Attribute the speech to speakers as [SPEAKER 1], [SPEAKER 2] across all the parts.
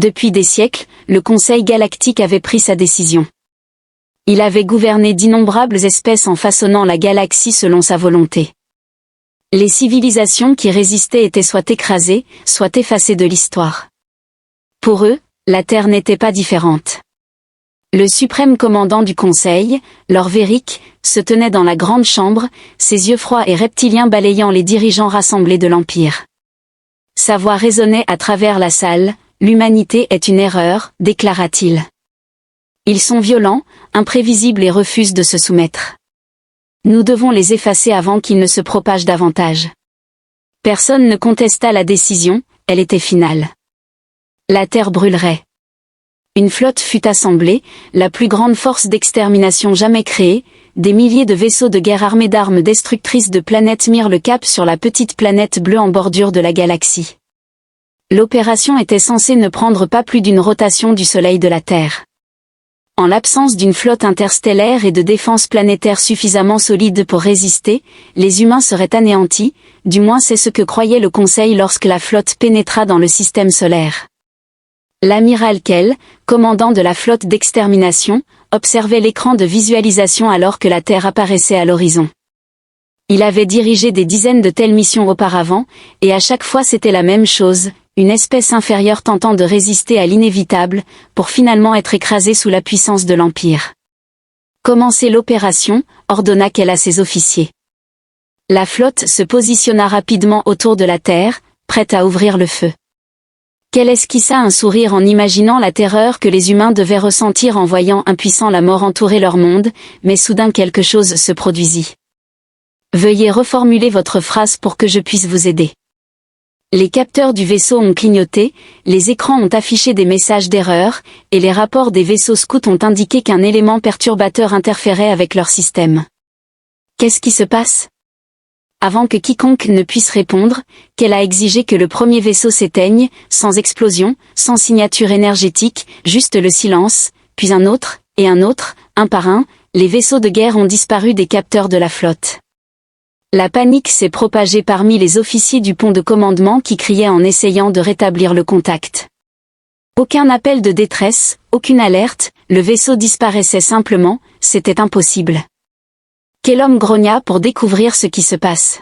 [SPEAKER 1] Depuis des siècles, le Conseil galactique avait pris sa décision. Il avait gouverné d'innombrables espèces en façonnant la galaxie selon sa volonté. Les civilisations qui résistaient étaient soit écrasées, soit effacées de l'histoire. Pour eux, la Terre n'était pas différente. Le suprême commandant du Conseil, Lord Veric, se tenait dans la grande chambre, ses yeux froids et reptiliens balayant les dirigeants rassemblés de l'Empire. Sa voix résonnait à travers la salle. « L'humanité est une erreur », déclara-t-il. Ils sont violents, imprévisibles et refusent de se soumettre. Nous devons les effacer avant qu'ils ne se propagent davantage. Personne ne contesta la décision, elle était finale. La Terre brûlerait. Une flotte fut assemblée, la plus grande force d'extermination jamais créée, des milliers de vaisseaux de guerre armés d'armes destructrices de planètes mirent le cap sur la petite planète bleue en bordure de la galaxie. L'opération était censée ne prendre pas plus d'une rotation du Soleil de la Terre. En l'absence d'une flotte interstellaire et de défense planétaire suffisamment solide pour résister, les humains seraient anéantis, du moins c'est ce que croyait le Conseil lorsque la flotte pénétra dans le système solaire. L'amiral Kell, commandant de la flotte d'extermination, observait l'écran de visualisation alors que la Terre apparaissait à l'horizon. Il avait dirigé des dizaines de telles missions auparavant, et à chaque fois c'était la même chose, une espèce inférieure tentant de résister à l'inévitable, pour finalement être écrasée sous la puissance de l'Empire. Commencez l'opération, ordonna Kell à ses officiers. La flotte se positionna rapidement autour de la Terre, prête à ouvrir le feu. Kell esquissa un sourire en imaginant la terreur que les humains devaient ressentir en voyant impuissant la mort entourer leur monde, mais soudain quelque chose se produisit. Veuillez reformuler votre phrase pour que je puisse vous aider. Les capteurs du vaisseau ont clignoté, les écrans ont affiché des messages d'erreur, et les rapports des vaisseaux scouts ont indiqué qu'un élément perturbateur interférait avec leur système. Qu'est-ce qui se passe? Avant que quiconque ne puisse répondre, Kell a exigé que le premier vaisseau s'éteigne, sans explosion, sans signature énergétique, juste le silence, puis un autre, et un autre, un par un, les vaisseaux de guerre ont disparu des capteurs de la flotte. La panique s'est propagée parmi les officiers du pont de commandement qui criaient en essayant de rétablir le contact. Aucun appel de détresse, aucune alerte, le vaisseau disparaissait simplement, c'était impossible. Quel homme grogna pour découvrir ce qui se passe.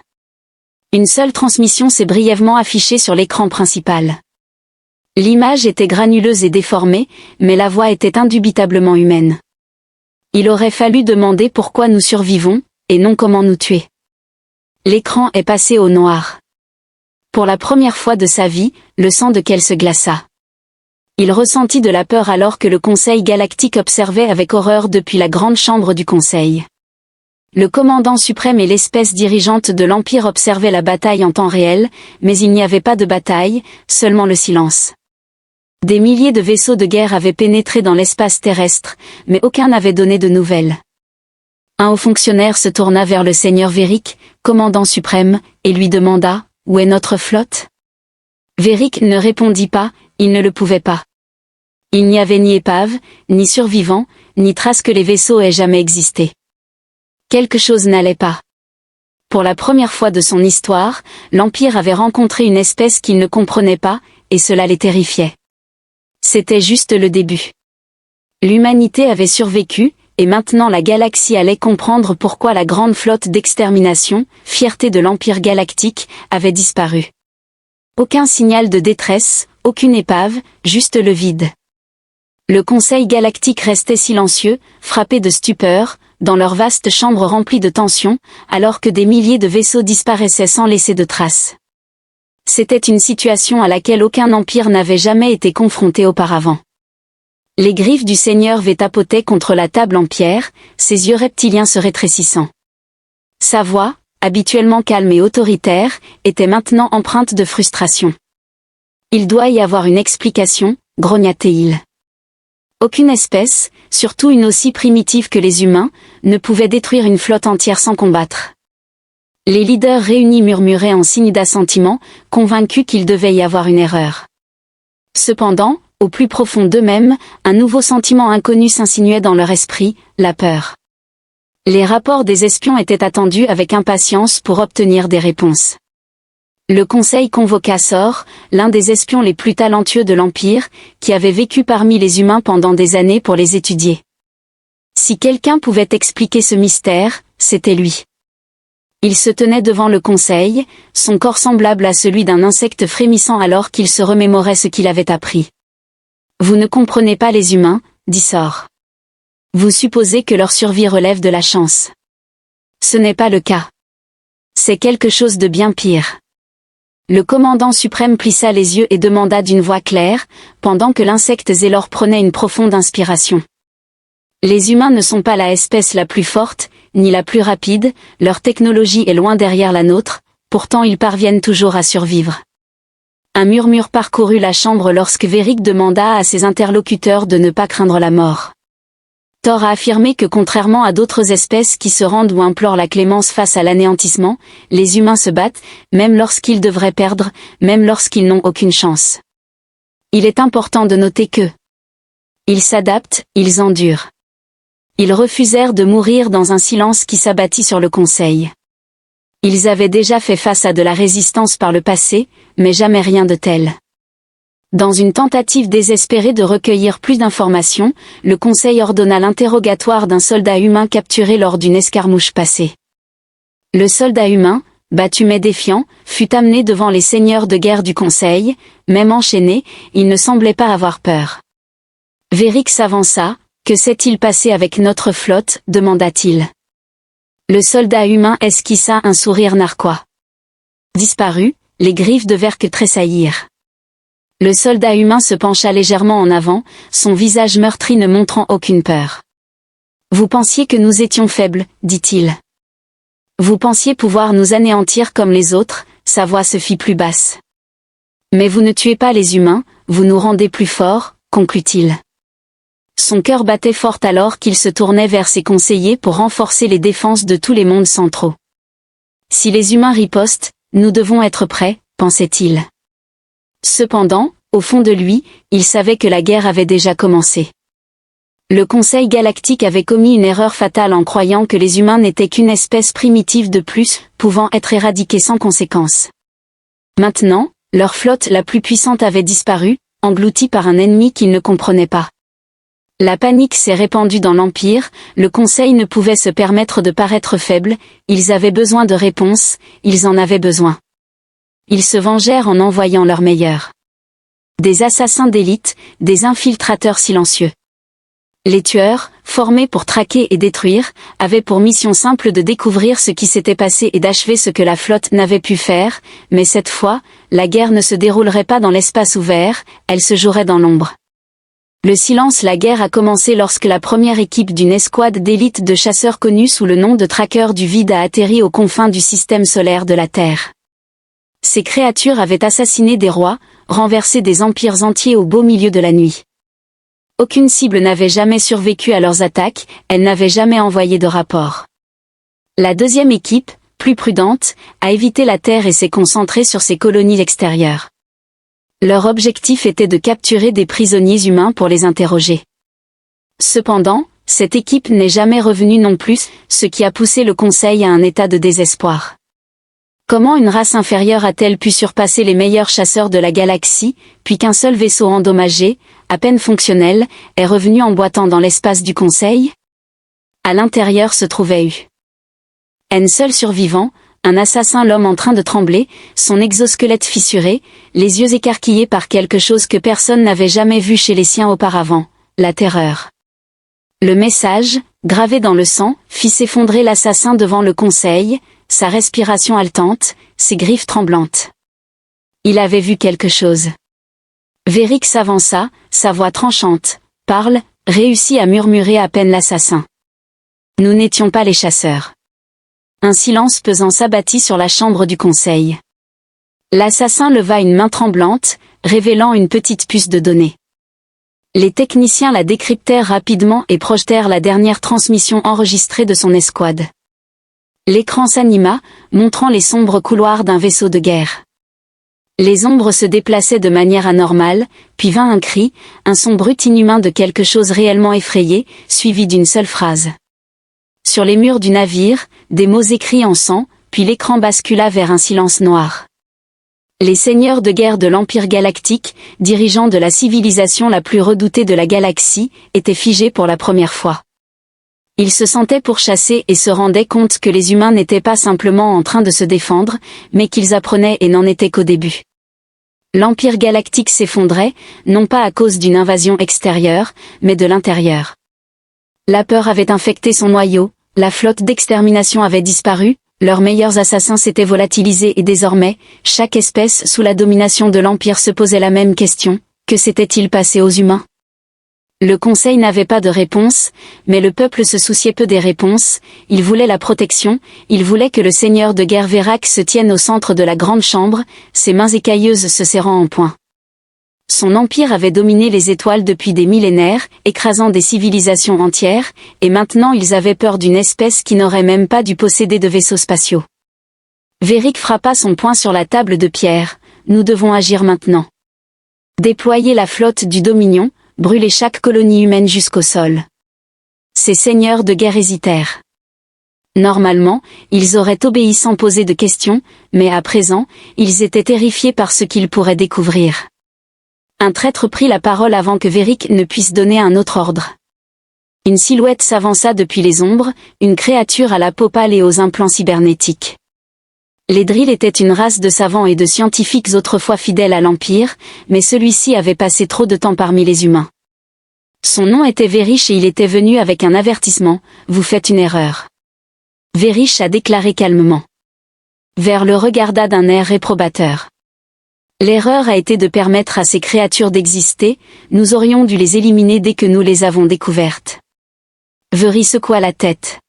[SPEAKER 1] Une seule transmission s'est brièvement affichée sur l'écran principal. L'image était granuleuse et déformée, mais la voix était indubitablement humaine. Il aurait fallu demander pourquoi nous survivons, et non comment nous tuer. L'écran est passé au noir. Pour la première fois de sa vie, le sang de Kell se glaça. Il ressentit de la peur alors que le Conseil galactique observait avec horreur depuis la grande chambre du Conseil. Le commandant suprême et l'espèce dirigeante de l'Empire observaient la bataille en temps réel, mais il n'y avait pas de bataille, seulement le silence. Des milliers de vaisseaux de guerre avaient pénétré dans l'espace terrestre, mais aucun n'avait donné de nouvelles. Un haut fonctionnaire se tourna vers le seigneur Veric, commandant suprême, et lui demanda « Où est notre flotte ?» Veric ne répondit pas, il ne le pouvait pas. Il n'y avait ni épave, ni survivants, ni trace que les vaisseaux aient jamais existé. Quelque chose n'allait pas. Pour la première fois de son histoire, l'Empire avait rencontré une espèce qu'il ne comprenait pas, et cela les terrifiait. C'était juste le début. L'humanité avait survécu, et maintenant la galaxie allait comprendre pourquoi la grande flotte d'extermination, fierté de l'Empire galactique, avait disparu. Aucun signal de détresse, aucune épave, juste le vide. Le Conseil galactique restait silencieux, frappé de stupeur, dans leur vaste chambre remplie de tension, alors que des milliers de vaisseaux disparaissaient sans laisser de traces. C'était une situation à laquelle aucun empire n'avait jamais été confronté auparavant. Les griffes du seigneur V tapotaient contre la table en pierre, ses yeux reptiliens se rétrécissant. Sa voix, habituellement calme et autoritaire, était maintenant empreinte de frustration. Il doit y avoir une explication, grogna-t-il. Aucune espèce, surtout une aussi primitive que les humains, ne pouvait détruire une flotte entière sans combattre. Les leaders réunis murmuraient en signe d'assentiment, convaincus qu'il devait y avoir une erreur. Cependant, au plus profond d'eux-mêmes, un nouveau sentiment inconnu s'insinuait dans leur esprit, la peur. Les rapports des espions étaient attendus avec impatience pour obtenir des réponses. Le conseil convoqua Sor, l'un des espions les plus talentueux de l'Empire, qui avait vécu parmi les humains pendant des années pour les étudier. Si quelqu'un pouvait expliquer ce mystère, c'était lui. Il se tenait devant le conseil, son corps semblable à celui d'un insecte frémissant alors qu'il se remémorait ce qu'il avait appris. « Vous ne comprenez pas les humains, » dit Sor. « Vous supposez que leur survie relève de la chance. Ce n'est pas le cas. C'est quelque chose de bien pire. » Le commandant suprême plissa les yeux et demanda d'une voix claire, pendant que l'insecte Zélor prenait une profonde inspiration. Les humains ne sont pas la espèce la plus forte, ni la plus rapide, leur technologie est loin derrière la nôtre, pourtant ils parviennent toujours à survivre. Un murmure parcourut la chambre lorsque Véric demanda à ses interlocuteurs de ne pas craindre la mort. Thor a affirmé que contrairement à d'autres espèces qui se rendent ou implorent la clémence face à l'anéantissement, les humains se battent, même lorsqu'ils devraient perdre, même lorsqu'ils n'ont aucune chance. Il est important de noter que ils s'adaptent, ils endurent. Ils refusèrent de mourir dans un silence qui s'abattit sur le conseil. Ils avaient déjà fait face à de la résistance par le passé, mais jamais rien de tel. Dans une tentative désespérée de recueillir plus d'informations, le conseil ordonna l'interrogatoire d'un soldat humain capturé lors d'une escarmouche passée. Le soldat humain, battu mais défiant, fut amené devant les seigneurs de guerre du conseil, même enchaîné, il ne semblait pas avoir peur. Véric s'avança. « Que s'est-il passé avec notre flotte ?» demanda-t-il. Le soldat humain esquissa un sourire narquois. Disparu, les griffes de Verk tressaillirent. Le soldat humain se pencha légèrement en avant, son visage meurtri ne montrant aucune peur. « Vous pensiez que nous étions faibles, dit-il. Vous pensiez pouvoir nous anéantir comme les autres, sa voix se fit plus basse. Mais vous ne tuez pas les humains, vous nous rendez plus forts, conclut-il. Son cœur battait fort alors qu'il se tournait vers ses conseillers pour renforcer les défenses de tous les mondes centraux. Si les humains ripostent, nous devons être prêts, pensait-il. Cependant, au fond de lui, il savait que la guerre avait déjà commencé. Le Conseil galactique avait commis une erreur fatale en croyant que les humains n'étaient qu'une espèce primitive de plus, pouvant être éradiquée sans conséquence. Maintenant, leur flotte la plus puissante avait disparu, engloutie par un ennemi qu'ils ne comprenaient pas. La panique s'est répandue dans l'Empire, le Conseil ne pouvait se permettre de paraître faible, ils avaient besoin de réponses, ils en avaient besoin. Ils se vengèrent en envoyant leurs meilleurs. Des assassins d'élite, des infiltrateurs silencieux. Les tueurs, formés pour traquer et détruire, avaient pour mission simple de découvrir ce qui s'était passé et d'achever ce que la flotte n'avait pu faire, mais cette fois, la guerre ne se déroulerait pas dans l'espace ouvert, elle se jouerait dans l'ombre. Le silence. La guerre a commencé lorsque la première équipe d'une escouade d'élite de chasseurs connue sous le nom de Traqueurs du Vide a atterri aux confins du système solaire de la Terre. Ces créatures avaient assassiné des rois, renversé des empires entiers au beau milieu de la nuit. Aucune cible n'avait jamais survécu à leurs attaques, elles n'avaient jamais envoyé de rapport. La deuxième équipe, plus prudente, a évité la Terre et s'est concentrée sur ses colonies extérieures. Leur objectif était de capturer des prisonniers humains pour les interroger. Cependant, cette équipe n'est jamais revenue non plus, ce qui a poussé le Conseil à un état de désespoir. Comment une race inférieure a-t-elle pu surpasser les meilleurs chasseurs de la galaxie, puis qu'un seul vaisseau endommagé, à peine fonctionnel, est revenu en boitant dans l'espace du Conseil? À l'intérieur se trouvait un seul survivant, un assassin, l'homme en train de trembler, son exosquelette fissuré, les yeux écarquillés par quelque chose que personne n'avait jamais vu chez les siens auparavant, la terreur. Le message, gravé dans le sang, fit s'effondrer l'assassin devant le Conseil, sa respiration haletante, ses griffes tremblantes. Il avait vu quelque chose. Véric s'avança, sa voix tranchante, « Parle », réussit à murmurer à peine l'assassin. Nous n'étions pas les chasseurs. Un silence pesant s'abattit sur la chambre du Conseil. L'assassin leva une main tremblante, révélant une petite puce de données. Les techniciens la décryptèrent rapidement et projetèrent la dernière transmission enregistrée de son escouade. L'écran s'anima, montrant les sombres couloirs d'un vaisseau de guerre. Les ombres se déplaçaient de manière anormale, puis vint un cri, un son brut inhumain de quelque chose réellement effrayé, suivi d'une seule phrase. Sur les murs du navire, des mots écrits en sang, puis l'écran bascula vers un silence noir. Les seigneurs de guerre de l'Empire galactique, dirigeants de la civilisation la plus redoutée de la galaxie, étaient figés pour la première fois. Ils se sentaient pourchassés et se rendaient compte que les humains n'étaient pas simplement en train de se défendre, mais qu'ils apprenaient et n'en étaient qu'au début. L'Empire galactique s'effondrait, non pas à cause d'une invasion extérieure, mais de l'intérieur. La peur avait infecté son noyau, la flotte d'extermination avait disparu, leurs meilleurs assassins s'étaient volatilisés et désormais, chaque espèce sous la domination de l'Empire se posait la même question, que s'était-il passé aux humains? Le Conseil n'avait pas de réponse, mais le peuple se souciait peu des réponses, il voulait la protection, il voulait que le seigneur de guerre Verac se tienne au centre de la grande chambre, ses mains écailleuses se serrant en poing. Son empire avait dominé les étoiles depuis des millénaires, écrasant des civilisations entières, et maintenant ils avaient peur d'une espèce qui n'aurait même pas dû posséder de vaisseaux spatiaux. Véric frappa son poing sur la table de pierre, nous devons agir maintenant. Déployer la flotte du Dominion, brûler chaque colonie humaine jusqu'au sol. Ces seigneurs de guerre hésitèrent. Normalement, ils auraient obéi sans poser de questions, mais à présent, ils étaient terrifiés par ce qu'ils pourraient découvrir. Un traître prit la parole avant que Véric ne puisse donner un autre ordre. Une silhouette s'avança depuis les ombres, une créature à la peau pâle et aux implants cybernétiques. Les Drills étaient une race de savants et de scientifiques autrefois fidèles à l'Empire, mais celui-ci avait passé trop de temps parmi les humains. Son nom était Vérich et il était venu avec un avertissement, vous faites une erreur. Vérich a déclaré calmement. Ver le regarda d'un air réprobateur. L'erreur a été de permettre à ces créatures d'exister, nous aurions dû les éliminer dès que nous les avons découvertes. Veri secoua la tête.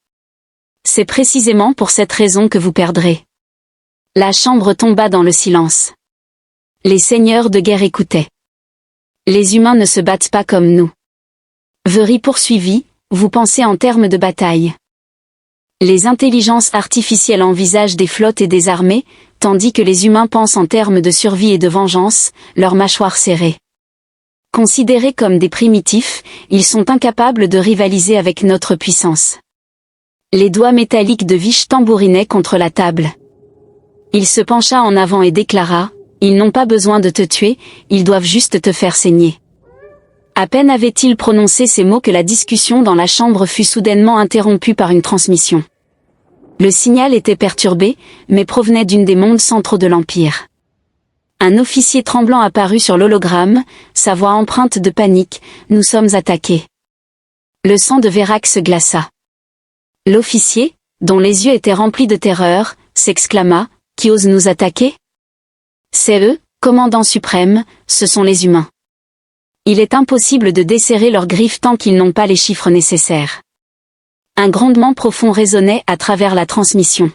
[SPEAKER 1] C'est précisément pour cette raison que vous perdrez. La chambre tomba dans le silence. Les seigneurs de guerre écoutaient. Les humains ne se battent pas comme nous. Veri poursuivit, vous pensez en termes de bataille. Les intelligences artificielles envisagent des flottes et des armées, tandis que les humains pensent en termes de survie et de vengeance, leurs mâchoires serrées. Considérés comme des primitifs, ils sont incapables de rivaliser avec notre puissance. Les doigts métalliques de Vich tambourinaient contre la table. Il se pencha en avant et déclara, ils n'ont pas besoin de te tuer, ils doivent juste te faire saigner. À peine avait-il prononcé ces mots que la discussion dans la chambre fut soudainement interrompue par une transmission. Le signal était perturbé, mais provenait d'une des mondes centraux de l'Empire. Un officier tremblant apparut sur l'hologramme, sa voix empreinte de panique, nous sommes attaqués. Le sang de Verac se glaça. L'officier, dont les yeux étaient remplis de terreur, s'exclama, qui ose nous attaquer? C'est eux, commandant suprême, ce sont les humains. Il est impossible de desserrer leurs griffes tant qu'ils n'ont pas les chiffres nécessaires. Un grondement profond résonnait à travers la transmission.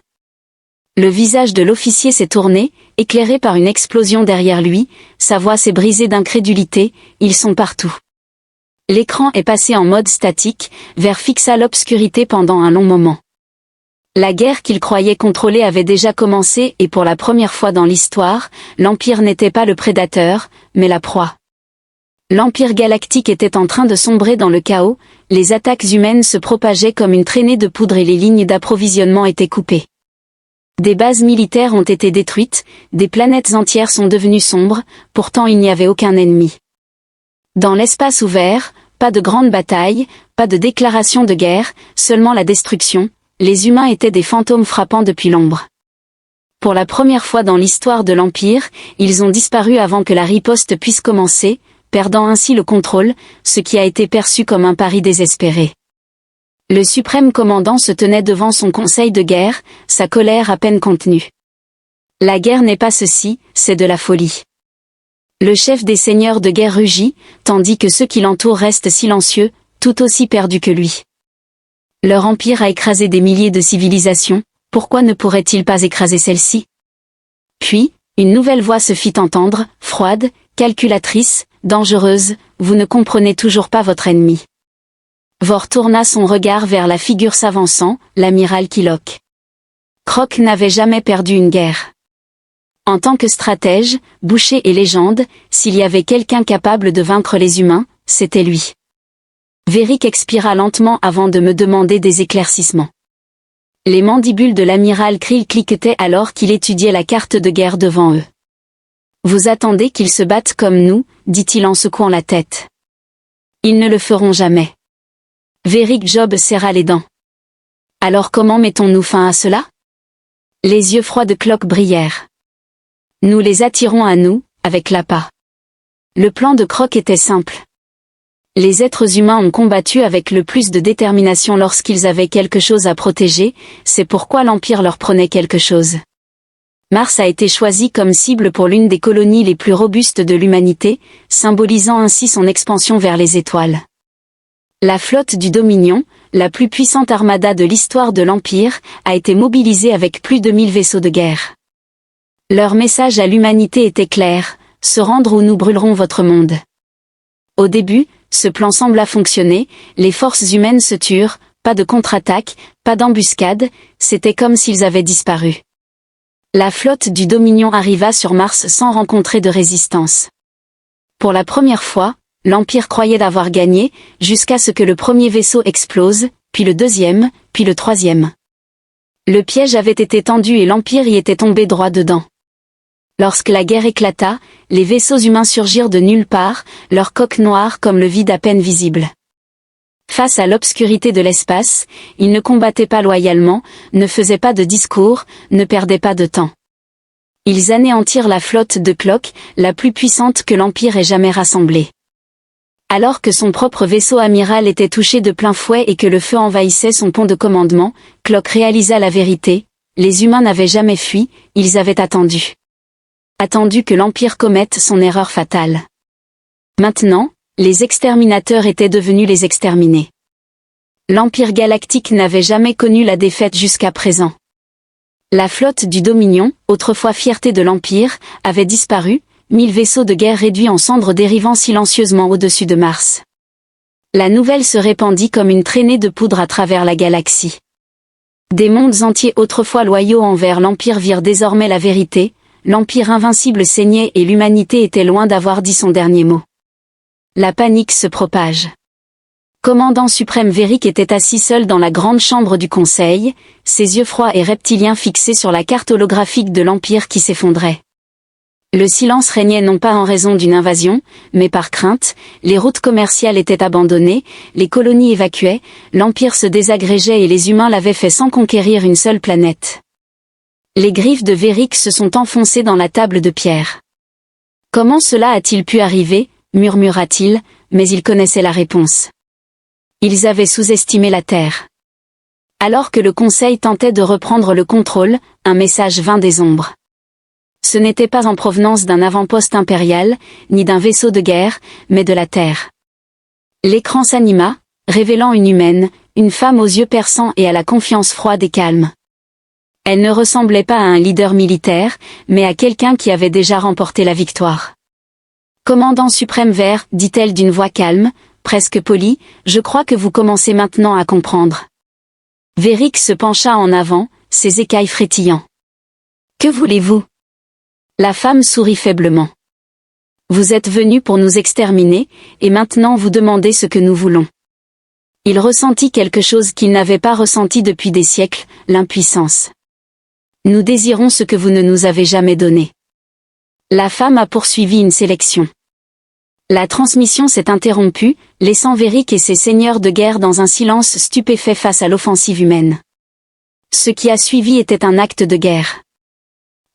[SPEAKER 1] Le visage de l'officier s'est tourné, éclairé par une explosion derrière lui, sa voix s'est brisée d'incrédulité, ils sont partout. L'écran est passé en mode statique, Ver fixa l'obscurité pendant un long moment. La guerre qu'il croyait contrôler avait déjà commencé et pour la première fois dans l'histoire, l'Empire n'était pas le prédateur, mais la proie. L'Empire galactique était en train de sombrer dans le chaos, les attaques humaines se propageaient comme une traînée de poudre et les lignes d'approvisionnement étaient coupées. Des bases militaires ont été détruites, des planètes entières sont devenues sombres, pourtant il n'y avait aucun ennemi. Dans l'espace ouvert, pas de grande bataille, pas de déclaration de guerre, seulement la destruction, les humains étaient des fantômes frappant depuis l'ombre. Pour la première fois dans l'histoire de l'Empire, ils ont disparu avant que la riposte puisse commencer, perdant ainsi le contrôle, ce qui a été perçu comme un pari désespéré. Le suprême commandant se tenait devant son conseil de guerre, sa colère à peine contenue. La guerre n'est pas ceci, c'est de la folie. Le chef des seigneurs de guerre rugit, tandis que ceux qui l'entourent restent silencieux, tout aussi perdus que lui. Leur empire a écrasé des milliers de civilisations, pourquoi ne pourrait-il pas écraser celle-ci? Puis, une nouvelle voix se fit entendre, froide, calculatrice, dangereuse, vous ne comprenez toujours pas votre ennemi. Vor tourna son regard vers la figure s'avançant, l'amiral Kilok. Croc n'avait jamais perdu une guerre. En tant que stratège, boucher et légende, s'il y avait quelqu'un capable de vaincre les humains, c'était lui. Véric expira lentement avant de me demander des éclaircissements. Les mandibules de l'amiral Krill cliquetaient alors qu'il étudiait la carte de guerre devant eux. Vous attendez qu'ils se battent comme nous, dit-il en secouant la tête. Ils ne le feront jamais. Verick Job serra les dents. Alors comment mettons-nous fin à cela? Les yeux froids de Clock brillèrent. Nous les attirons à nous, avec l'appât. Le plan de Croc était simple. Les êtres humains ont combattu avec le plus de détermination lorsqu'ils avaient quelque chose à protéger, c'est pourquoi l'Empire leur prenait quelque chose. Mars a été choisi comme cible pour l'une des colonies les plus robustes de l'humanité, symbolisant ainsi son expansion vers les étoiles. La flotte du Dominion, la plus puissante armada de l'histoire de l'Empire, a été mobilisée avec plus de 1000 vaisseaux de guerre. Leur message à l'humanité était clair, se rendre ou nous brûlerons votre monde. Au début, ce plan sembla fonctionner, les forces humaines se turent, pas de contre-attaque, pas d'embuscade, c'était comme s'ils avaient disparu. La flotte du Dominion arriva sur Mars sans rencontrer de résistance. Pour la première fois, l'Empire croyait d'avoir gagné, jusqu'à ce que le premier vaisseau explose, puis le deuxième, puis le troisième. Le piège avait été tendu et l'Empire y était tombé droit dedans. Lorsque la guerre éclata, les vaisseaux humains surgirent de nulle part, leurs coques noires comme le vide à peine visible. Face à l'obscurité de l'espace, ils ne combattaient pas loyalement, ne faisaient pas de discours, ne perdaient pas de temps. Ils anéantirent la flotte de Clock, la plus puissante que l'Empire ait jamais rassemblée. Alors que son propre vaisseau amiral était touché de plein fouet et que le feu envahissait son pont de commandement, Clock réalisa la vérité, les humains n'avaient jamais fui, ils avaient attendu. Attendu que l'Empire commette son erreur fatale. Maintenant, les exterminateurs étaient devenus les exterminés. L'Empire galactique n'avait jamais connu la défaite jusqu'à présent. La flotte du Dominion, autrefois fierté de l'Empire, avait disparu, 1000 vaisseaux de guerre réduits en cendres dérivant silencieusement au-dessus de Mars. La nouvelle se répandit comme une traînée de poudre à travers la galaxie. Des mondes entiers autrefois loyaux envers l'Empire virent désormais la vérité, l'Empire invincible saignait et l'humanité était loin d'avoir dit son dernier mot. La panique se propage. Commandant suprême Verick était assis seul dans la grande chambre du Conseil, ses yeux froids et reptiliens fixés sur la carte holographique de l'Empire qui s'effondrait. Le silence régnait non pas en raison d'une invasion, mais par crainte, les routes commerciales étaient abandonnées, les colonies évacuées, l'Empire se désagrégeait et les humains l'avaient fait sans conquérir une seule planète. Les griffes de Verick se sont enfoncées dans la table de pierre. Comment cela a-t-il pu arriver, murmura-t-il, mais il connaissait la réponse. Ils avaient sous-estimé la Terre. Alors que le Conseil tentait de reprendre le contrôle, un message vint des ombres. Ce n'était pas en provenance d'un avant-poste impérial, ni d'un vaisseau de guerre, mais de la Terre. L'écran s'anima, révélant une humaine, une femme aux yeux perçants et à la confiance froide et calme. Elle ne ressemblait pas à un leader militaire, mais à quelqu'un qui avait déjà remporté la victoire. « Commandant suprême Vert, dit-elle d'une voix calme, presque polie, je crois que vous commencez maintenant à comprendre. » Verick se pencha en avant, ses écailles frétillant. « Que voulez-vous » La femme sourit faiblement. « Vous êtes venu pour nous exterminer, et maintenant vous demandez ce que nous voulons. » Il ressentit quelque chose qu'il n'avait pas ressenti depuis des siècles, l'impuissance. Nous désirons ce que vous ne nous avez jamais donné. La femme a poursuivi une sélection. La transmission s'est interrompue, laissant Verick et ses seigneurs de guerre dans un silence stupéfait face à l'offensive humaine. Ce qui a suivi était un acte de guerre.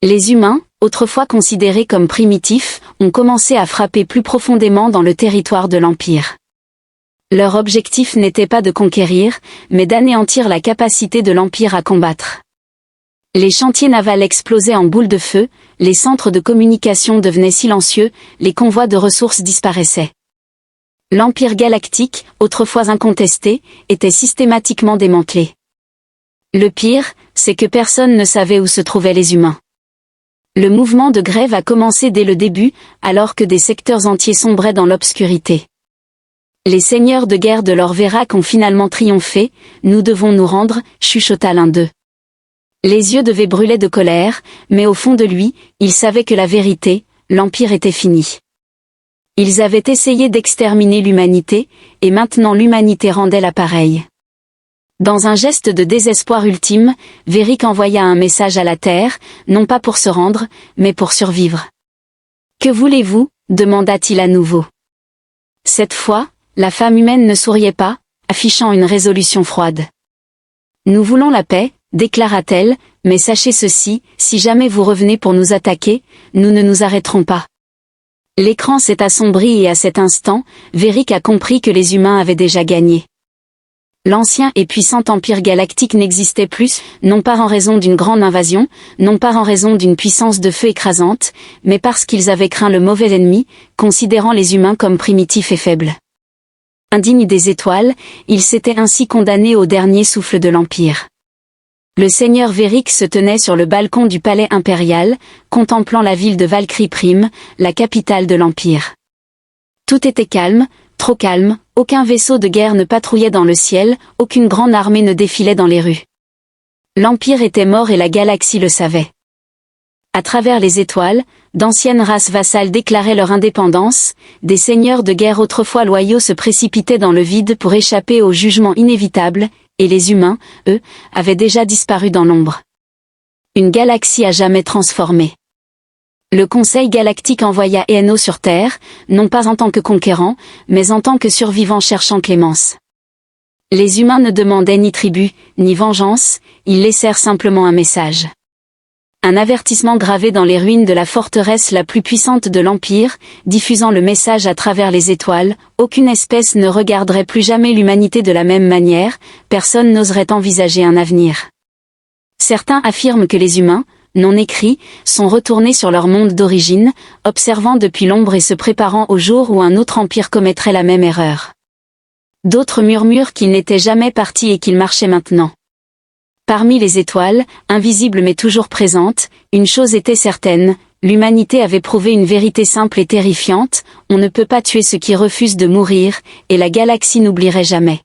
[SPEAKER 1] Les humains, autrefois considérés comme primitifs, ont commencé à frapper plus profondément dans le territoire de l'Empire. Leur objectif n'était pas de conquérir, mais d'anéantir la capacité de l'Empire à combattre. Les chantiers navals explosaient en boules de feu, les centres de communication devenaient silencieux, les convois de ressources disparaissaient. L'Empire galactique, autrefois incontesté, était systématiquement démantelé. Le pire, c'est que personne ne savait où se trouvaient les humains. Le mouvement de grève a commencé dès le début, alors que des secteurs entiers sombraient dans l'obscurité. Les seigneurs de guerre de l'Orvérac ont finalement triomphé, nous devons nous rendre, chuchota l'un d'eux. Les yeux de V brûlaient de colère, mais au fond de lui, il savait que la vérité, l'Empire était fini. Ils avaient essayé d'exterminer l'humanité, et maintenant l'humanité rendait l'appareil. Dans un geste de désespoir ultime, Verick envoya un message à la Terre, non pas pour se rendre, mais pour survivre. Que voulez-vous ? Demanda-t-il à nouveau. Cette fois, la femme humaine ne souriait pas, affichant une résolution froide. Nous voulons la paix, déclara-t-elle, mais sachez ceci, si jamais vous revenez pour nous attaquer, nous ne nous arrêterons pas. L'écran s'est assombri et à cet instant, Véric a compris que les humains avaient déjà gagné. L'ancien et puissant empire galactique n'existait plus, non pas en raison d'une grande invasion, non pas en raison d'une puissance de feu écrasante, mais parce qu'ils avaient craint le mauvais ennemi, considérant les humains comme primitifs et faibles. Indignes des étoiles, ils s'étaient ainsi condamnés au dernier souffle de l'Empire. Le seigneur Véric se tenait sur le balcon du palais impérial, contemplant la ville de Valkyrie Prime, la capitale de l'Empire. Tout était calme, trop calme, aucun vaisseau de guerre ne patrouillait dans le ciel, aucune grande armée ne défilait dans les rues. L'Empire était mort et la galaxie le savait. À travers les étoiles, d'anciennes races vassales déclaraient leur indépendance, des seigneurs de guerre autrefois loyaux se précipitaient dans le vide pour échapper au jugement inévitable, et les humains, eux, avaient déjà disparu dans l'ombre. Une galaxie à jamais transformée. Le Conseil galactique envoya ENO sur Terre, non pas en tant que conquérant, mais en tant que survivant cherchant clémence. Les humains ne demandaient ni tribut, ni vengeance, ils laissèrent simplement un message. Un avertissement gravé dans les ruines de la forteresse la plus puissante de l'Empire, diffusant le message à travers les étoiles, aucune espèce ne regarderait plus jamais l'humanité de la même manière, personne n'oserait envisager un avenir. Certains affirment que les humains, non écrits, sont retournés sur leur monde d'origine, observant depuis l'ombre et se préparant au jour où un autre empire commettrait la même erreur. D'autres murmurent qu'ils n'étaient jamais partis et qu'ils marchaient maintenant. Parmi les étoiles, invisibles mais toujours présentes, une chose était certaine, l'humanité avait prouvé une vérité simple et terrifiante, on ne peut pas tuer ceux qui refusent de mourir, et la galaxie n'oublierait jamais.